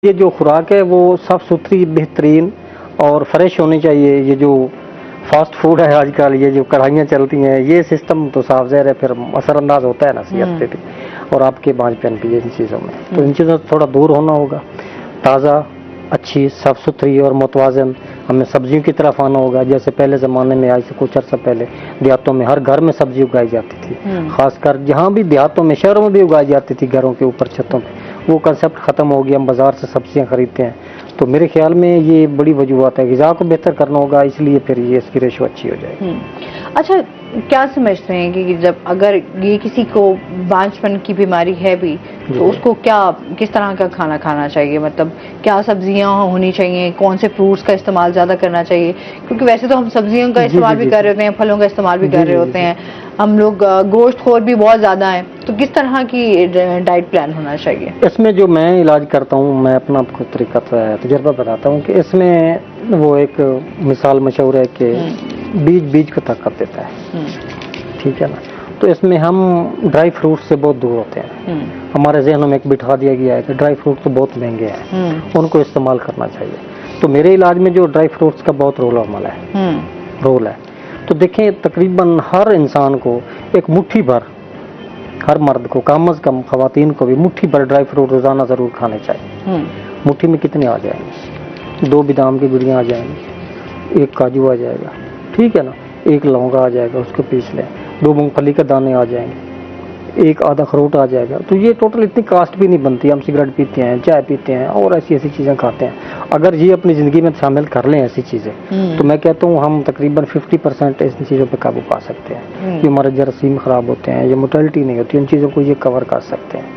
یہ جو خوراک ہے وہ صاف ستھری بہترین اور فریش ہونی چاہیے. یہ جو فاسٹ فوڈ ہے آج کل، یہ جو کڑھائیاں چلتی ہیں، یہ سسٹم تو صاف ظاہر ہے پھر اثر انداز ہوتا ہے نا صحت پہ بھی اور آپ کے بانجھ پن بھی ان چیزوں میں. تو ان چیزوں سے تھوڑا دور ہونا ہوگا. تازہ، اچھی، صاف ستھری اور متوازن ہمیں سبزیوں کی طرف آنا ہوگا. جیسے پہلے زمانے میں، آج سے کچھ عرصہ پہلے دیہاتوں میں ہر گھر میں سبزی اگائی جاتی تھی. خاص کر جہاں بھی دیہاتوں میں، شہروں میں بھی اگائی جاتی تھی گھروں کے اوپر چھتوں پہ. وہ کنسیپٹ ختم ہو گیا. ہم بازار سے سبزیاں خریدتے ہیں. تو میرے خیال میں یہ بڑی وجوہات ہے. غذا کو بہتر کرنا ہوگا، اس لیے پھر یہ اس کی ریشو اچھی ہو جائے گی. اچھا، کیا سمجھتے ہیں کہ جب اگر یہ کسی کو بانجھ پن کی بیماری ہے بھی تو اس کو کس طرح کا کھانا کھانا چاہیے؟ مطلب کیا سبزیاں ہونی چاہیے، کون سے فروٹس کا استعمال زیادہ کرنا چاہیے؟ کیونکہ ویسے تو ہم سبزیوں کا استعمال بھی کر رہے ہوتے ہیں، پھلوں کا استعمال بھی کر رہے ہوتے ہیں، ہم لوگ گوشت خور بھی بہت زیادہ ہیں. تو کس طرح کی ڈائٹ پلان ہونا چاہیے؟ اس میں جو میں علاج کرتا ہوں، میں اپنا آپ کو طریقہ تجربہ بتاتا ہوں کہ اس میں وہ ایک مثال مشہور ہے کہ بیج کو طاقت دیتا ہے. ٹھیک ہے نا. تو اس میں ہم ڈرائی فروٹ سے بہت دور ہوتے ہیں. ہمارے ذہنوں میں ایک بٹھا دیا گیا ہے کہ ڈرائی فروٹ تو بہت مہنگے ہیں، ان کو استعمال کرنا چاہیے. تو میرے علاج میں جو ڈرائی فروٹس کا بہت رول ہے. تو دیکھیں تقریباً ہر انسان کو ایک مٹھی بھر، ہر مرد کو کم از کم، خواتین کو بھی مٹھی بھر ڈرائی فروٹ روزانہ ضرور کھانے چاہیے. مٹھی میں کتنے آ جائیں گے؟ 2 بادام کی گڑیاں آ جائیں گی، 1 کاجو آ جائے گا، ٹھیک ہے نا، 1 لونگا آ جائے گا، اس کو پیس لیں. 2 مونگ پھلی کے دانے آ جائیں گے، 1 آدھا اخروٹ آ جائے گا. تو یہ ٹوٹل اتنی کاسٹ بھی نہیں بنتی. ہم سگریٹ پیتے ہیں، چائے پیتے ہیں اور ایسی چیزیں کھاتے ہیں. اگر یہ اپنی زندگی میں شامل کر لیں ایسی چیزیں، تو میں کہتا ہوں ہم تقریباً 50% اس چیزوں پہ قابو پا سکتے ہیں. جو ہمارے جراثیم خراب ہوتے ہیں، یہ موٹیلٹی نہیں ہوتی، ان چیزوں کو یہ کور کر سکتے ہیں.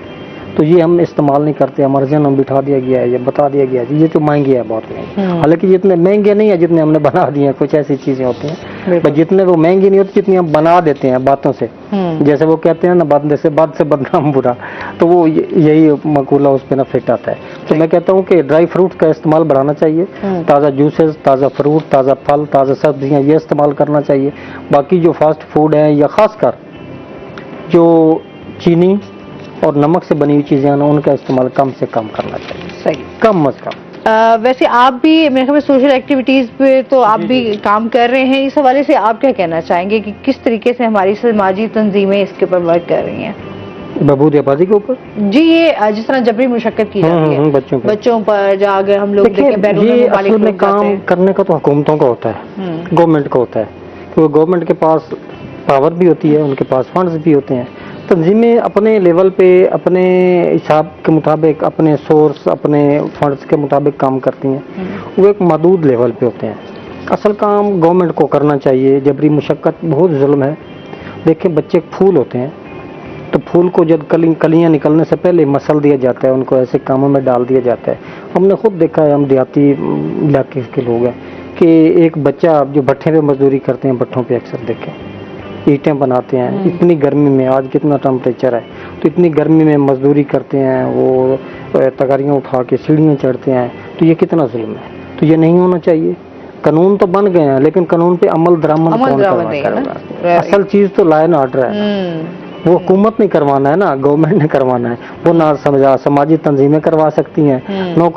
تو یہ ہم استعمال نہیں کرتے. ہمارے ذہن میں بٹھا دیا گیا ہے، یہ بتا دیا گیا ہے یہ تو مہنگے ہے، بہت مہنگے. حالانکہ یہ اتنے مہنگے نہیں ہیں جتنے ہم نے بنا دیے ہیں. کچھ ایسی چیزیں ہوتی ہیں جتنے وہ مہنگی نہیں ہوتی جتنی ہم بنا دیتے ہیں باتوں سے. جیسے وہ کہتے ہیں نا، بد سے بدنام برا، تو وہ یہی مقولہ اس پہ نہ فٹ آتا ہے. تو میں کہتا ہوں کہ ڈرائی فروٹ کا استعمال بڑھانا چاہیے. تازہ جوسز، تازہ فروٹ، تازہ پھل، تازہ سبزیاں، یہ استعمال کرنا چاہیے. باقی جو فاسٹ فوڈ ہیں یا خاص کر جو چینی اور نمک سے بنی ہوئی چیزیں ہیں ان کا استعمال کم سے کم کرنا چاہیے. صحیح. کم از کم. ویسے آپ بھی میرے خیال میں سوشل ایکٹیویٹیز پہ تو آپ بھی کام کر رہے ہیں. اس حوالے سے آپ کیا کہنا چاہیں گے کہ کس طریقے سے ہماری سماجی تنظیمیں اس کے اوپر ورک کر رہی ہیں؟ بہبود آبادی کے اوپر جی، یہ جس طرح جبری مشقت کی جاتی ہے بچوں پر، جہاں اگر ہم لوگ یہ اصل میں کام کرنے کا تو حکومتوں کا ہوتا ہے، گورنمنٹ کا ہوتا ہے. کیونکہ گورنمنٹ کے پاس پاور بھی ہوتی ہے، ان کے پاس فنڈز بھی ہوتے ہیں. تنظیمیں اپنے لیول پہ اپنے حساب کے مطابق، اپنے سورس، اپنے فنڈز کے مطابق کام کرتی ہیں. وہ ایک محدود لیول پہ ہوتے ہیں. اصل کام گورنمنٹ کو کرنا چاہیے. جبری مشقت بہت ظلم ہے. دیکھیں بچے پھول ہوتے ہیں، تو پھول کو جب کلیاں نکلنے سے پہلے مسل دیا جاتا ہے، ان کو ایسے کاموں میں ڈال دیا جاتا ہے. ہم نے خود دیکھا ہے، ہم دیہاتی علاقے کے لوگ ہیں، کہ ایک بچہ جو بھٹھے پہ مزدوری کرتے ہیں، بھٹھوں پہ اکثر دیکھیں اینٹیں بناتے ہیں. اتنی گرمی میں، آج کتنا ٹمپریچر ہے، تو اتنی گرمی میں مزدوری کرتے ہیں، وہ تگاریاں اٹھا کے سیڑھیاں چڑھتے ہیں. تو یہ کتنا ظلم ہے. تو یہ نہیں ہونا چاہیے. قانون تو بن گئے ہیں لیکن قانون پہ عمل درآمد کون کرے گا؟ اصل چیز تو لا اینڈ آرڈر ہے. وہ حکومت نہیں کروانا ہے نا، گورنمنٹ نے کروانا ہے. وہ نہ سماجی تنظیمیں کروا سکتی ہیں، نہ کوئی